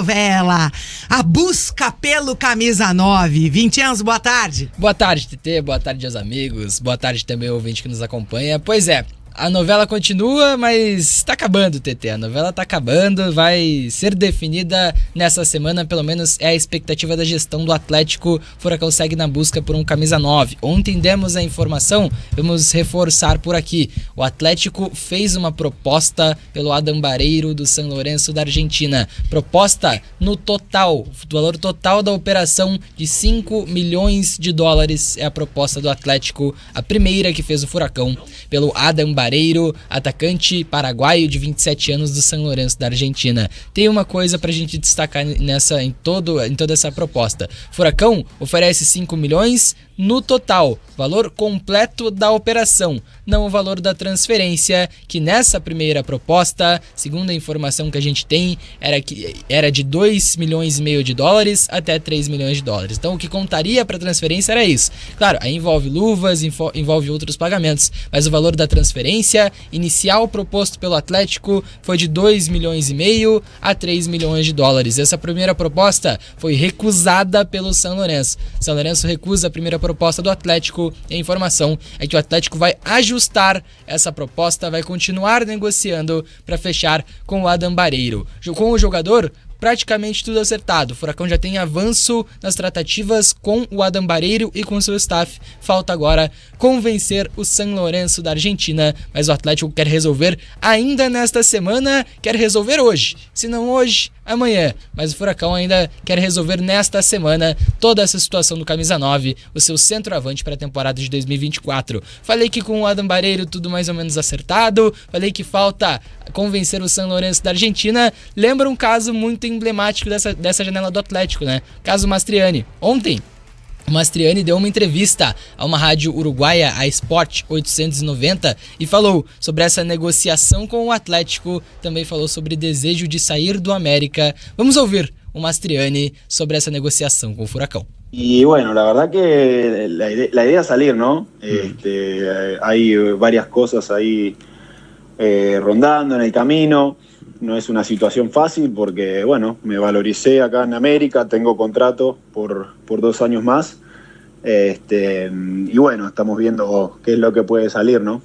novela, a busca pelo camisa 9. Vincenzo, boa tarde. Boa tarde, TT, boa tarde aos amigos, boa tarde também ao ouvinte que nos acompanha. Pois é, a novela continua, mas tá acabando, TT. A novela tá acabando, vai ser definida nessa semana, pelo menos é a expectativa da gestão do Atlético. Furacão segue na busca por um camisa 9. Ontem demos a informação, vamos reforçar por aqui. O Atlético fez uma proposta pelo Adam Bareiro do San Lorenzo da Argentina. Proposta no total, do valor total da operação de 5 milhões de dólares é a proposta do Atlético, a primeira que fez o Furacão, pelo Adam Bareiro, atacante paraguaio de 27 anos do San Lorenzo da Argentina. Tem uma coisa pra gente destacar em toda essa proposta. Furacão oferece 5 milhões no total, valor completo da operação, não o valor da transferência, que nessa primeira proposta, segundo a informação que a gente tem, era de 2 milhões e meio de dólares até 3 milhões de dólares. Então o que contaria para transferência era isso. Claro, aí envolve luvas, envolve outros pagamentos, mas o valor da transferência inicial proposto pelo Atlético foi de 2 milhões e meio a 3 milhões de dólares. Essa primeira proposta foi recusada pelo San Lorenzo. San Lorenzo recusa a primeira proposta do Atlético, e a informação é que o Atlético vai ajustar essa proposta, vai continuar negociando para fechar com o Adam Bareiro. Com o jogador, praticamente tudo acertado. O Furacão já tem avanço nas tratativas com o Adam Bareiro e com seu staff. Falta agora convencer o San Lorenzo da Argentina, mas o Atlético quer resolver ainda nesta semana, quer resolver hoje. Se não hoje, amanhã. Mas o Furacão ainda quer resolver nesta semana toda essa situação do camisa 9, o seu centroavante para a temporada de 2024. Falei que com o Adam Bareiro tudo mais ou menos acertado, falei que falta convencer o San Lorenzo da Argentina. Lembra um caso muito emblemático dessa janela do Atlético, né? Caso Mastriani. Ontem, o Mastriani deu uma entrevista a uma rádio uruguaia, a Sport 890, e falou sobre essa negociação com o Atlético, também falou sobre desejo de sair do América. Vamos ouvir o Mastriani sobre essa negociação com o Furacão. Y bueno, la verdad que la idea es salir, ¿no? Hay varias cosas ahí rondando en el camino. No es una situación fácil porque, bueno, me valoricé acá en América, tengo contrato por 2 años más. Y bueno, estamos viendo qué es lo que puede salir, ¿no?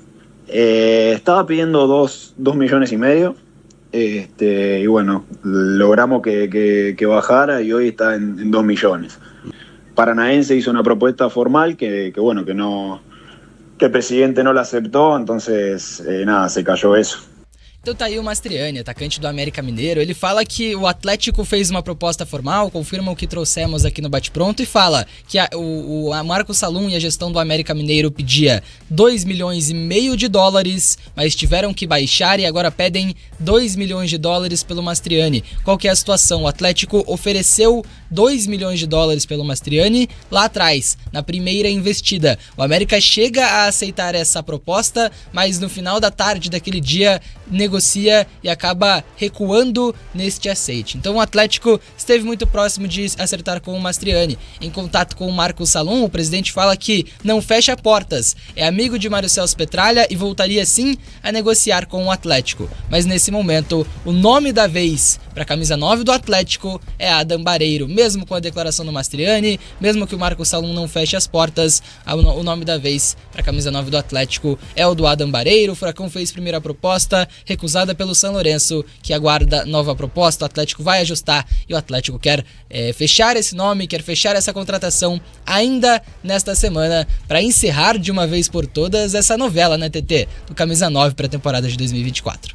Estaba pidiendo 2 millones y medio. Y bueno, logramos que bajara y hoy está en 2 millones. Paranaense hizo una propuesta formal que el presidente no la aceptó, entonces nada, se cayó eso. Então tá aí o Mastriani, atacante do América Mineiro. Ele fala que o Atlético fez uma proposta formal, confirma o que trouxemos aqui no Bate-Pronto e fala que a Marco Salum e a gestão do América Mineiro pedia 2 milhões e meio de dólares, mas tiveram que baixar e agora pedem 2 milhões de dólares pelo Mastriani. Qual que é a situação? O Atlético ofereceu 2 milhões de dólares pelo Mastriani lá atrás, na primeira investida. O América chega a aceitar essa proposta, mas no final da tarde daquele dia negocia e acaba recuando neste aceite. Então o Atlético esteve muito próximo de acertar com o Mastriani. Em contato com o Marco Salum, o presidente fala que não fecha portas, é amigo de Mário Celso Petralha e voltaria sim a negociar com o Atlético. Mas nesse momento, o nome da vez para a camisa 9 do Atlético é Adam Bareiro. Mesmo com a declaração do Mastriani, mesmo que o Marco Salum não feche as portas, o nome da vez para a camisa 9 do Atlético é o do Adam Bareiro. O Furacão fez primeira proposta, recusada pelo San Lorenzo, que aguarda nova proposta. O Atlético vai ajustar e o Atlético quer fechar esse nome, quer fechar essa contratação ainda nesta semana para encerrar de uma vez por todas essa novela, né, TT? Do camisa 9 para a temporada de 2024.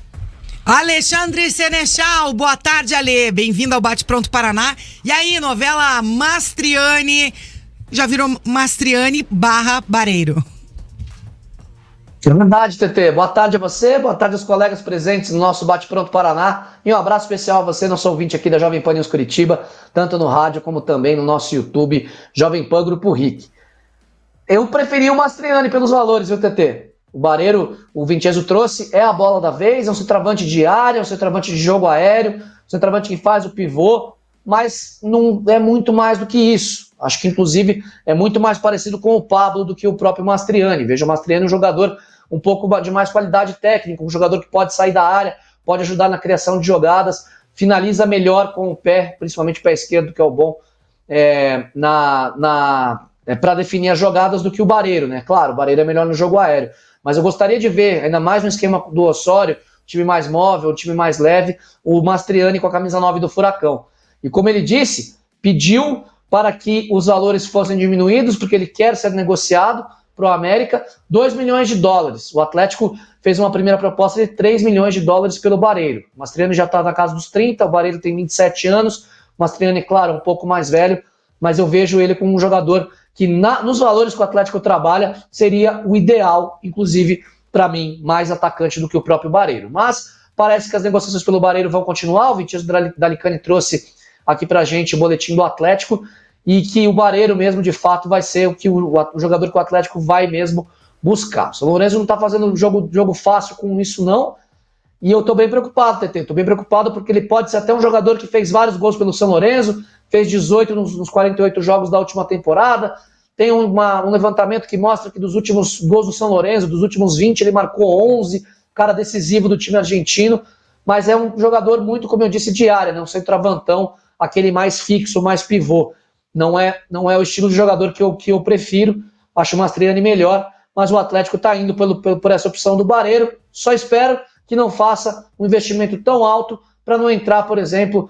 Alexandre Senechal, boa tarde, Ale. Bem-vindo ao Bate Pronto Paraná. E aí, novela Mastriani, já virou Mastriani / Bareiro. É verdade, TT. Boa tarde a você, boa tarde aos colegas presentes no nosso Bate Pronto Paraná. E um abraço especial a você, nosso ouvinte aqui da Jovem Pan News Curitiba, tanto no rádio como também no nosso YouTube, Jovem Pan Grupo RIC. Eu preferi o Mastriani pelos valores, viu, TT? O Bareiro, o Vincenzo trouxe, é a bola da vez, é um centroavante de área, é um centroavante de jogo aéreo, um centroavante que faz o pivô, mas não é muito mais do que isso. Acho que, inclusive, é muito mais parecido com o Pablo do que o próprio Mastriani. Veja o Mastriani um jogador um pouco de mais qualidade técnica, um jogador que pode sair da área, pode ajudar na criação de jogadas, finaliza melhor com o pé, principalmente o pé esquerdo, que é o bom, para definir as jogadas do que o Barreiro, né? Claro, o Barreiro é melhor no jogo aéreo, mas eu gostaria de ver, ainda mais no esquema do Osório, time mais móvel, time mais leve, o Mastriani com a camisa 9 do Furacão. E como ele disse, pediu para que os valores fossem diminuídos, porque ele quer ser negociado para o América, 2 milhões de dólares. O Atlético fez uma primeira proposta de 3 milhões de dólares pelo Barreiro. O Mastriani já está na casa dos 30, o Barreiro tem 27 anos, o Mastriani, claro, um pouco mais velho, mas eu vejo ele como um jogador que nos valores que o Atlético trabalha, seria o ideal, inclusive, para mim, mais atacante do que o próprio Barreiro. Mas parece que as negociações pelo Barreiro vão continuar. O Vinícius Dalicani trouxe aqui pra gente o boletim do Atlético e que o Barreiro mesmo, de fato, vai ser o que o jogador que o Atlético vai mesmo buscar. O São Lourenço não tá fazendo jogo fácil com isso, não. E eu tô bem preocupado, TT. Tô bem preocupado porque ele pode ser até um jogador que fez vários gols pelo São Lourenço, fez 18 nos 48 jogos da última temporada. Tem um levantamento que mostra que dos últimos gols do São Lourenço, dos últimos 20, ele marcou 11, cara decisivo do time argentino, mas é um jogador muito, como eu disse, de área, né? Um centroavantão, aquele mais fixo, mais pivô. Não é o estilo de jogador que eu prefiro, acho o Mastriani melhor, mas o Atlético está indo por essa opção do Barreiro. Só espero que não faça um investimento tão alto para não entrar, por exemplo,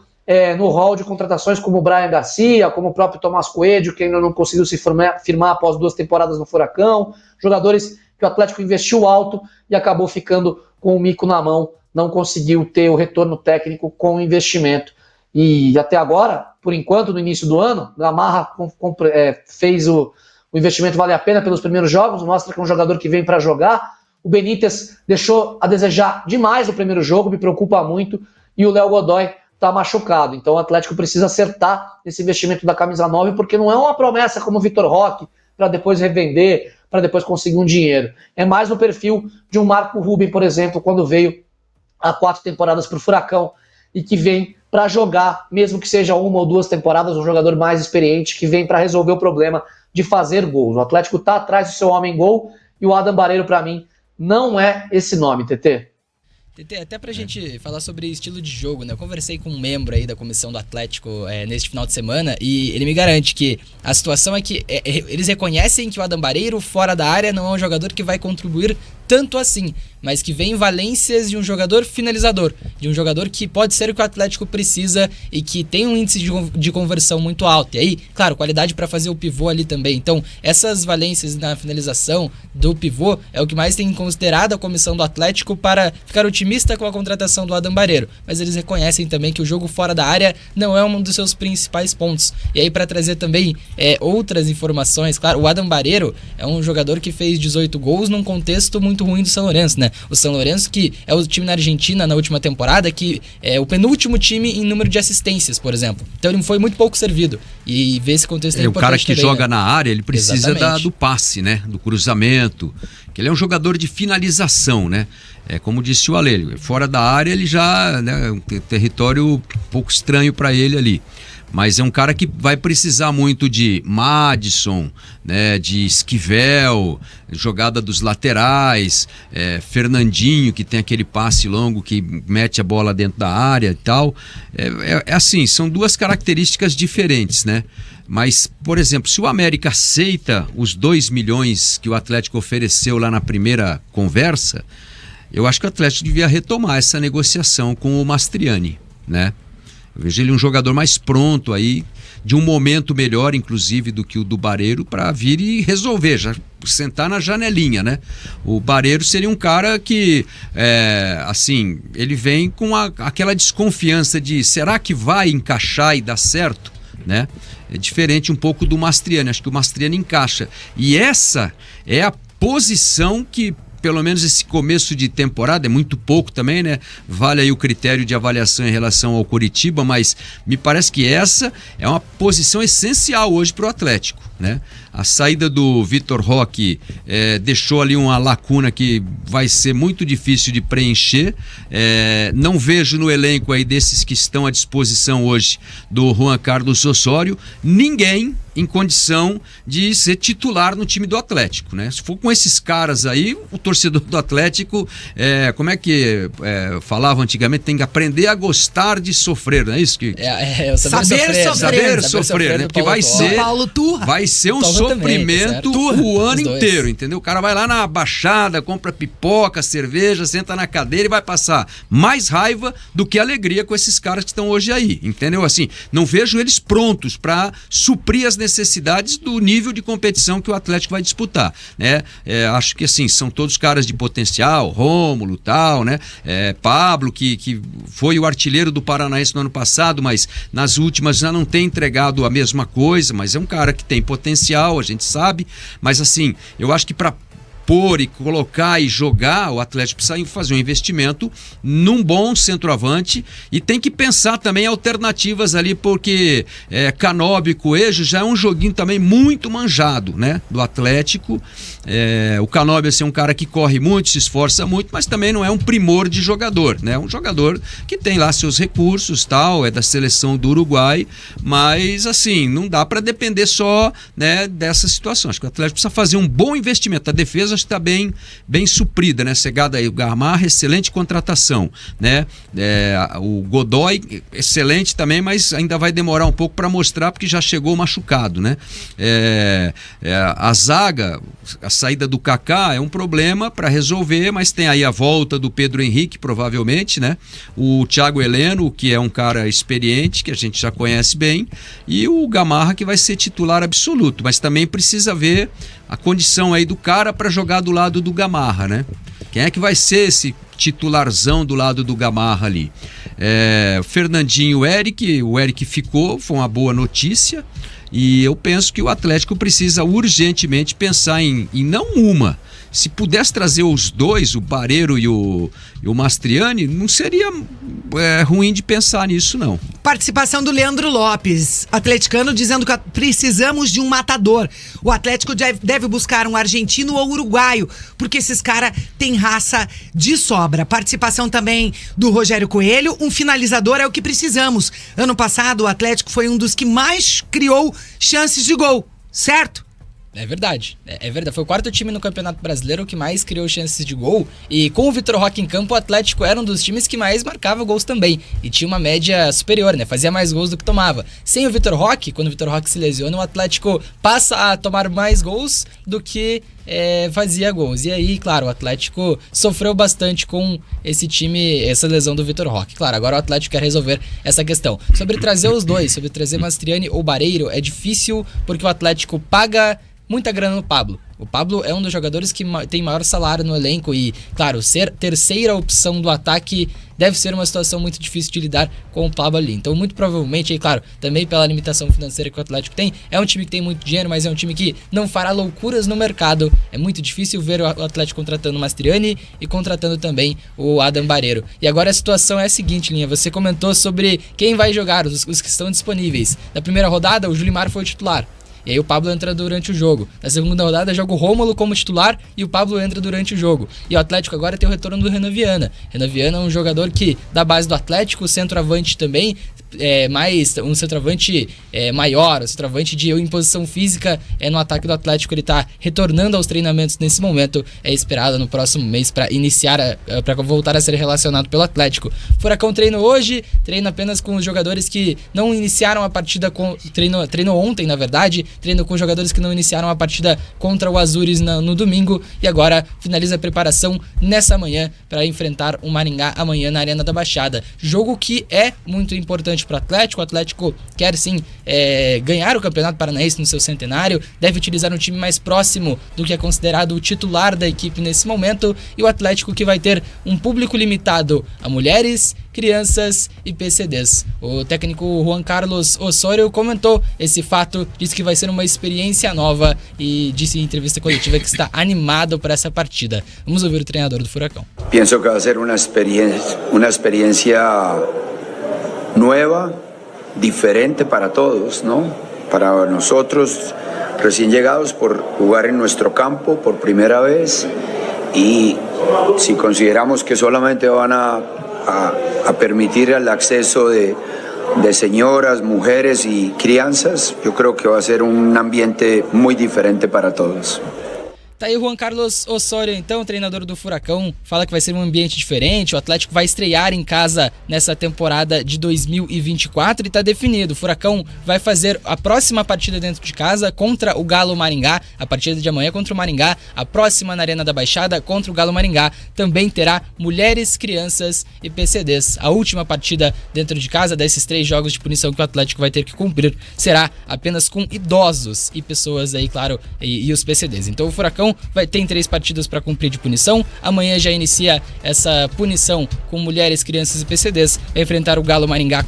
no hall de contratações como o Brian Garcia, como o próprio Tomás Coelho, que ainda não conseguiu se firmar após 2 temporadas no Furacão, jogadores que o Atlético investiu alto e acabou ficando com o mico na mão, não conseguiu ter o retorno técnico com o investimento. E até agora, por enquanto, no início do ano, Gamarra fez o investimento valer a pena pelos primeiros jogos, mostra que é um jogador que vem para jogar. O Benítez deixou a desejar demais no primeiro jogo, me preocupa muito, e o Léo Godoy está machucado. Então o Atlético precisa acertar esse investimento da camisa 9, porque não é uma promessa como o Vitor Roque, para depois revender, para depois conseguir um dinheiro. É mais no perfil de um Marco Ruben, por exemplo, quando veio há 4 temporadas para o Furacão e que vem para jogar, mesmo que seja 1 ou 2 temporadas, um jogador mais experiente que vem para resolver o problema de fazer gols. O Atlético está atrás do seu homem-gol e o Adam Barreiro, para mim, não é esse nome, TT. Até pra gente falar sobre estilo de jogo, né? Eu conversei com um membro aí da comissão do Atlético neste final de semana e ele me garante que a situação é que eles reconhecem que o Adam Barreiro, fora da área, não é um jogador que vai contribuir tanto assim, mas que vem valências de um jogador finalizador, de um jogador que pode ser o que o Atlético precisa e que tem um índice de conversão muito alto. E aí, claro, qualidade para fazer o pivô ali também. Então, essas valências na finalização do pivô é o que mais tem considerado a comissão do Atlético para ficar otimista com a contratação do Adam Barreiro. Mas eles reconhecem também que o jogo fora da área não é um dos seus principais pontos. E aí, para trazer também outras informações, claro, o Adam Barreiro é um jogador que fez 18 gols num contexto muito ruim do São Lourenço, né? O São Lourenço, que é o time na Argentina na última temporada, que é o penúltimo time em número de assistências, por exemplo. Então ele foi muito pouco servido. E ver esse contexto é importante. O cara que também, joga né? na área, ele precisa do passe, né? Do cruzamento. Que ele é um jogador de finalização, né? Como disse o Ale, fora da área ele já, né, um território um pouco estranho para ele ali. Mas é um cara que vai precisar muito de Madison, né, de Esquivel, jogada dos laterais, Fernandinho, que tem aquele passe longo que mete a bola dentro da área e tal. Assim, são 2 características diferentes, né? Mas, por exemplo, se o América aceita os 2 milhões que o Atlético ofereceu lá na primeira conversa, eu acho que o Atlético devia retomar essa negociação com o Mastriani, né? Eu vejo ele um jogador mais pronto aí, de um momento melhor, inclusive, do que o do Barreiro, para vir e resolver, já sentar na janelinha, né? O Barreiro seria um cara que, assim, ele vem com aquela desconfiança de será que vai encaixar e dar certo, né? É diferente um pouco do Mastriani, acho que o Mastriani encaixa. E essa é a posição que, pelo menos esse começo de temporada, é muito pouco também, né? Vale aí o critério de avaliação em relação ao Coritiba, mas me parece que essa é uma posição essencial hoje para o Atlético. né? A saída do Vitor Roque deixou ali uma lacuna que vai ser muito difícil de preencher. Não vejo no elenco aí desses que estão à disposição hoje do Juan Carlos Osório ninguém em condição de ser titular no time do Atlético, né? Se for com esses caras aí, o torcedor do Atlético, como é que falava antigamente, tem que aprender a gostar de sofrer, não é isso? Saber sofrer, né? Porque vai ser um sofrimento o ano inteiro, entendeu? O cara vai lá na Baixada, compra pipoca, cerveja, senta na cadeira e vai passar mais raiva do que alegria com esses caras que estão hoje aí, entendeu? Assim, não vejo eles prontos para suprir as necessidades do nível de competição que o Atlético vai disputar, né? Acho que assim, são todos caras de potencial, Rômulo, tal, né? Pablo, que foi o artilheiro do Paranaense no ano passado, mas nas últimas já não tem entregado a mesma coisa, mas é um cara que tem potencial, a gente sabe, mas assim, eu acho que para pôr e colocar e jogar, o Atlético precisa fazer um investimento num bom centroavante e tem que pensar também alternativas ali, porque Canóbio e Coelho já é um joguinho também muito manjado, né, do Atlético. O Canóbio assim, é um cara que corre muito, se esforça muito, mas também não é um primor de jogador, né? Um jogador que tem lá seus recursos, tal, é da seleção do Uruguai, mas assim, não dá para depender só, né, dessa situação. Acho que o Atlético precisa fazer um bom investimento. A defesa acho que está bem suprida, né? Chegada aí o Gamarra, excelente contratação, né? O Godoy, excelente também, mas ainda vai demorar um pouco para mostrar, porque já chegou machucado, né? A zaga, a saída do Kaká é um problema para resolver, mas tem aí a volta do Pedro Henrique, provavelmente, né? O Thiago Heleno, que é um cara experiente, que a gente já conhece bem, e o Gamarra, que vai ser titular absoluto, mas também precisa ver a condição aí do cara para jogar do lado do Gamarra, né? Quem é que vai ser esse titularzão do lado do Gamarra ali? Fernandinho, o Eric ficou, foi uma boa notícia, e eu penso que o Atlético precisa urgentemente pensar em não uma. Se pudesse trazer os dois, o Barreiro e o Mastriani, não seria ruim de pensar nisso, não. Participação do Leandro Lopes, atleticano, dizendo que precisamos de um matador. O Atlético deve buscar um argentino ou uruguaio, porque esses caras têm raça de sobra. Participação também do Rogério Coelho, um finalizador é o que precisamos. Ano passado o Atlético foi um dos que mais criou chances de gol, certo? É verdade, foi o quarto time no Campeonato Brasileiro que mais criou chances de gol, e com o Vitor Roque em campo, o Atlético era um dos times que mais marcava gols também, e tinha uma média superior, né? Fazia mais gols do que tomava. Sem o Vitor Roque, quando o Vitor Roque se lesiona, o Atlético passa a tomar mais gols do que fazia gols. E aí, claro, o Atlético sofreu bastante com esse time, essa lesão do Vitor Roque. Claro, agora o Atlético quer resolver essa questão. Sobre trazer os dois, sobre trazer Mastriani ou Barreiro, é difícil porque o Atlético paga muita grana no Pablo. O Pablo é um dos jogadores que tem maior salário no elenco e, claro, ser terceira opção do ataque deve ser uma situação muito difícil de lidar com o Pablo ali. Então, muito provavelmente, aí, claro, também pela limitação financeira que o Atlético tem, é um time que tem muito dinheiro, mas é um time que não fará loucuras no mercado. É muito difícil ver o Atlético contratando o Mastriani e contratando também o Adam Barreiro. E agora a situação é a seguinte, Linha, você comentou sobre quem vai jogar, os que estão disponíveis. Na primeira rodada, o Julimar foi o titular. E aí o Pablo entra durante o jogo. Na segunda rodada joga o Rômulo como titular e o Pablo entra durante o jogo. E o Atlético agora tem o retorno do Renan Viana. Renan Viana é um jogador que, da base do Atlético, centroavante também, um centroavante maior, um centroavante de imposição física no ataque do Atlético. Ele está retornando aos treinamentos nesse momento. É esperado no próximo mês para iniciar, para voltar a ser relacionado pelo Atlético. Furacão treina hoje, treina apenas com os jogadores que não iniciaram a partida, treinou ontem, na verdade. Treino com jogadores que não iniciaram a partida contra o Azures no domingo e agora finaliza a preparação nessa manhã para enfrentar o Maringá amanhã na Arena da Baixada. Jogo que é muito importante para o Atlético. O Atlético quer sim ganhar o Campeonato Paranaense no seu centenário, deve utilizar um time mais próximo do que é considerado o titular da equipe nesse momento, e o Atlético que vai ter um público limitado a mulheres, crianças e PCDs. O técnico Juan Carlos Osório comentou esse fato, disse que vai ser uma experiência nova e disse em entrevista coletiva que está animado para essa partida. Vamos ouvir o treinador do Furacão. Penso que vai ser uma experiência nova, diferente para todos, ¿no? Para nosotros, recién llegados por jugar en nuestro campo por primera vez y si consideramos que solamente van a permitir el acceso de señoras, mujeres y crianças, yo creo que va a ser un ambiente muy diferente para todos. Tá aí o Juan Carlos Osorio, então, treinador do Furacão, fala que vai ser um ambiente diferente, o Atlético vai estrear em casa nessa temporada de 2024 e tá definido, o Furacão vai fazer a próxima partida dentro de casa contra o Galo Maringá, a partida de amanhã contra o Maringá, a próxima na Arena da Baixada contra o Galo Maringá, também terá mulheres, crianças e PCDs. A última partida dentro de casa desses 3 jogos de punição que o Atlético vai ter que cumprir será apenas com idosos e pessoas aí, claro, e os PCDs. Então o Furacão tem 3 partidas para cumprir de punição. Amanhã já inicia essa punição com mulheres, crianças e PCDs. Vai enfrentar o Galo Maringá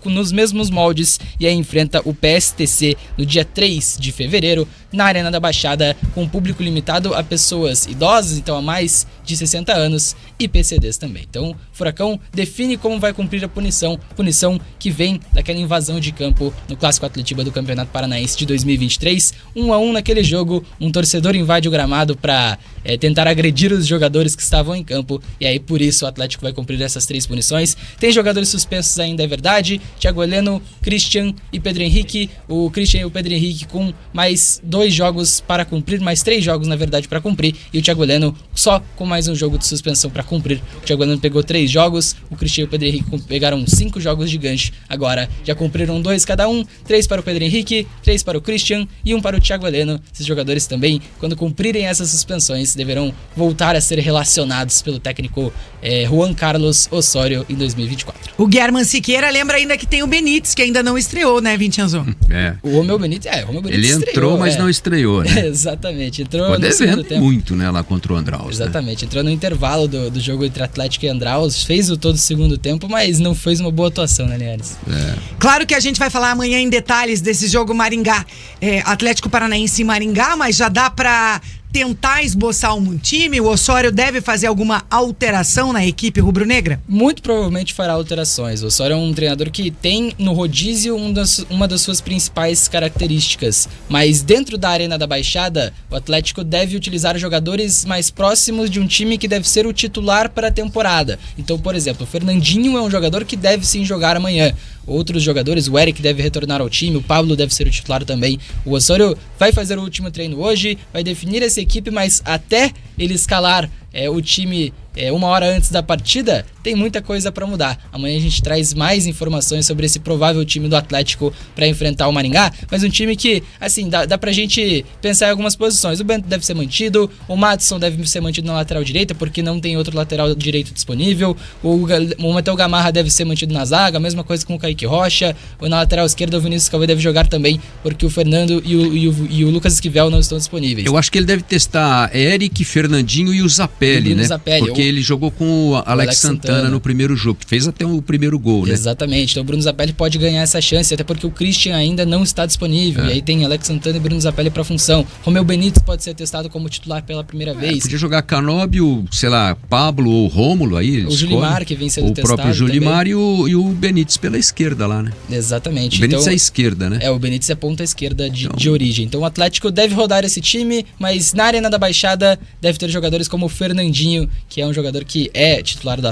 nos mesmos moldes e aí enfrenta o PSTC no dia 3 de fevereiro na Arena da Baixada, com público limitado a pessoas idosas, então a mais de 60 anos, e PCDs também. Então, o Furacão define como vai cumprir a punição que vem daquela invasão de campo no Clássico Atletiba do Campeonato Paranaense de 2023. 1-1 naquele jogo, um torcedor invade o gramado para tentar agredir os jogadores que estavam em campo, e aí por isso o Atlético vai cumprir essas 3 punições. Tem jogadores suspensos ainda, é verdade, Thiago Heleno, Christian e Pedro Henrique. O Christian e o Pedro Henrique com mais 2 jogos para cumprir, mais 3 jogos na verdade para cumprir, e o Thiago Heleno só com mais um jogo de suspensão para cumprir. O Thiago Heleno pegou 3 jogos, o Christian e o Pedro Henrique pegaram 5 jogos de gancho, agora já cumpriram 2 cada um, 3 para o Pedro Henrique, 3 para o Christian e 1 para o Thiago Heleno. Esses jogadores também, quando cumprirem essas suspensões, deverão voltar a ser relacionados pelo técnico Juan Carlos Osorio em 2024. O Guilherme Siqueira lembra ainda que tem o Benítez, que ainda não estreou, né, Vincenzo? O Romeu Benítez, ele entrou, mas não estreou, né? Exatamente, entrou ficou no segundo tempo. Muito, né, lá contra o Andraus. Exatamente, entrou no intervalo do jogo entre Atlético e Andraus, fez todo o segundo tempo, mas não fez uma boa atuação, né, Linhares? Claro que a gente vai falar amanhã em detalhes desse jogo Maringá, Atlético Paranaense e Maringá, mas já dá pra tentar esboçar um time? O Osorio deve fazer alguma alteração na equipe rubro-negra? Muito provavelmente fará alterações. O Osorio é um treinador que tem no rodízio uma das suas principais características, mas dentro da Arena da Baixada, o Atlético deve utilizar jogadores mais próximos de um time que deve ser o titular para a temporada. Então, por exemplo, o Fernandinho é um jogador que deve sim jogar amanhã. Outros jogadores, o Eric deve retornar ao time, o Pablo deve ser o titular também. O Osorio vai fazer o último treino hoje, vai definir essa equipe, mas até ele escalar o time 1 hora antes da partida, tem muita coisa para mudar. Amanhã a gente traz mais informações sobre esse provável time do Atlético para enfrentar o Maringá, mas um time que, assim, dá pra gente pensar em algumas posições. O Bento deve ser mantido, o Madison deve ser mantido na lateral direita, porque não tem outro lateral direito disponível, o Matheus Gamarra deve ser mantido na zaga, a mesma coisa com o Kaique Rocha, ou na lateral esquerda o Vinícius Cauê deve jogar também, porque o Fernando e o Lucas Esquivel não estão disponíveis. Eu acho que ele deve testar Eric, Fernandinho e o Zapelli, né? Porque ele jogou com o Alex Santana no primeiro jogo, que fez até o primeiro gol, né? Exatamente, então o Bruno Zapelli pode ganhar essa chance, até porque o Christian ainda não está disponível, e aí tem Alex Santana e Bruno Zapelli para função. Romeu Benítez pode ser testado como titular pela primeira vez. Podia jogar Canóbio, sei lá, Pablo ou Rômulo aí. O Julimar, que vem sendo testado. O próprio Julimar e o Benítez pela esquerda lá, né? Exatamente. O Benítez é esquerda, né? O Benítez é ponta esquerda de origem. Então o Atlético deve rodar esse time, mas na Arena da Baixada deve ter jogadores como o Fernandinho, que é um jogador que é titular do